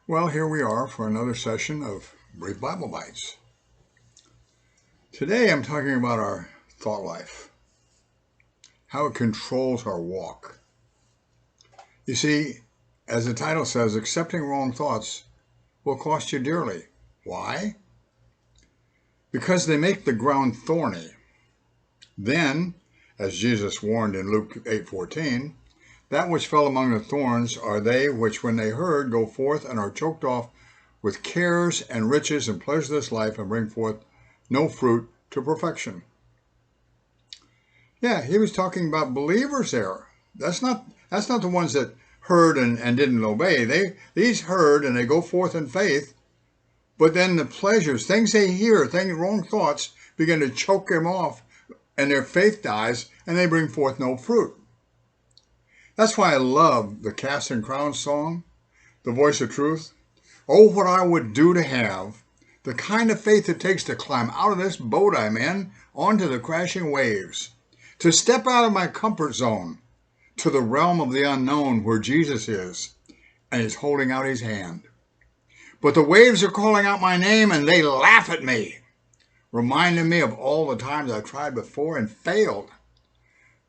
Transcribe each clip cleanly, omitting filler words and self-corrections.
Well, here we are for another session of Brief Bible Bites. Today I'm talking about our thought life, how it controls our walk. You see, as the title says, accepting wrong thoughts will cost you dearly. Why? Because they make the ground thorny. Then, as Jesus warned in Luke 8:14, that which fell among the thorns are they which, when they heard, go forth and are choked off with cares and riches and pleasure of this life, and bring forth no fruit to perfection. Yeah, he was talking about believers there. That's not the ones that heard and didn't obey. These heard and they go forth in faith, but then the pleasures, things they hear, wrong thoughts begin to choke them off, and their faith dies, and they bring forth no fruit. That's why I love the Casting Crowns song, The Voice of Truth. Oh, what I would do to have the kind of faith it takes to climb out of this boat I'm in onto the crashing waves, to step out of my comfort zone to the realm of the unknown where Jesus is, and he's holding out his hand. But the waves are calling out my name and they laugh at me, reminding me of all the times I tried before and failed.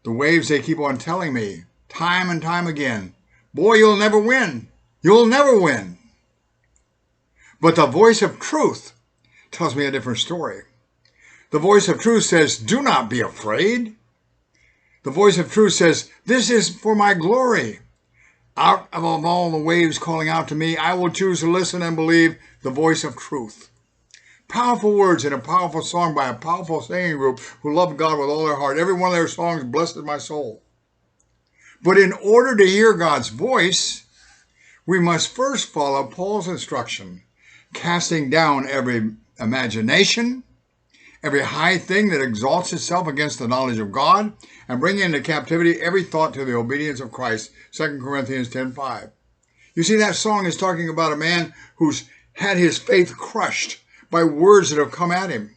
The waves, they keep on telling me, time and time again, boy, you'll never win. You'll never win. But the voice of truth tells me a different story. The voice of truth says, do not be afraid. The voice of truth says, this is for my glory. Out of all the waves calling out to me, I will choose to listen and believe the voice of truth. Powerful words in a powerful song by a powerful singing group who love God with all their heart. Every one of their songs blessed my soul. But in order to hear God's voice, we must first follow Paul's instruction, casting down every imagination, every high thing that exalts itself against the knowledge of God, and bringing into captivity every thought to the obedience of Christ, 2 Corinthians 10:5. You see, that song is talking about a man who's had his faith crushed by words that have come at him.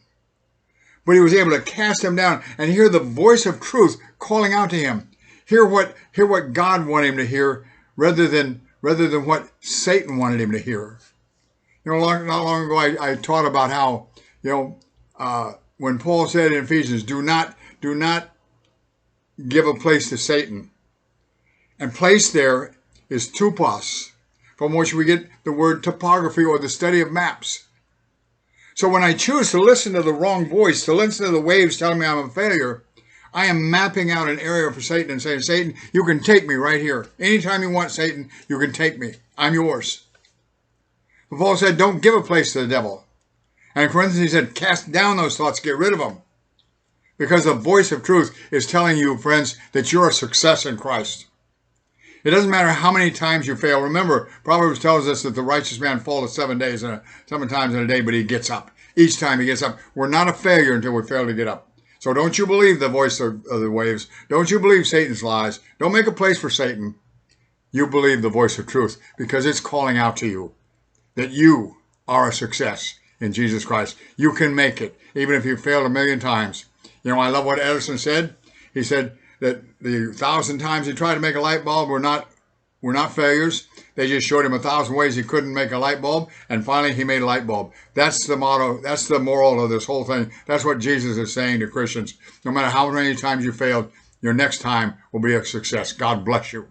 But he was able to cast them down and hear the voice of truth calling out to him. Hear what God wanted him to hear rather than what Satan wanted him to hear. Not long ago, I taught about how, when Paul said in Ephesians, do not give a place to Satan. And place there is topos, from which we get the word topography or the study of maps. So when I choose to listen to the wrong voice, to listen to the waves telling me I'm a failure, I am mapping out an area for Satan and saying, Satan, you can take me right here. Anytime you want, Satan, you can take me. I'm yours. But Paul said, don't give a place to the devil. And in Corinthians, he said, cast down those thoughts, get rid of them. Because the voice of truth is telling you, friends, that you're a success in Christ. It doesn't matter how many times you fail. Remember, Proverbs tells us that the righteous man falls 7 times in a day, but he gets up. Each time he gets up. We're not a failure until we fail to get up. So don't you believe the voice of the waves. Don't you believe Satan's lies. Don't make a place for Satan. You believe the voice of truth because it's calling out to you that you are a success in Jesus Christ. You can make it, even if you failed 1,000,000 times. I love what Edison said. He said that the 1,000 times he tried to make a light bulb were not failures. They just showed him 1,000 ways he couldn't make a light bulb, and finally he made a light bulb. That's the motto. That's the moral of this whole thing. That's what Jesus is saying to Christians. No matter how many times you failed, your next time will be a success. God bless you.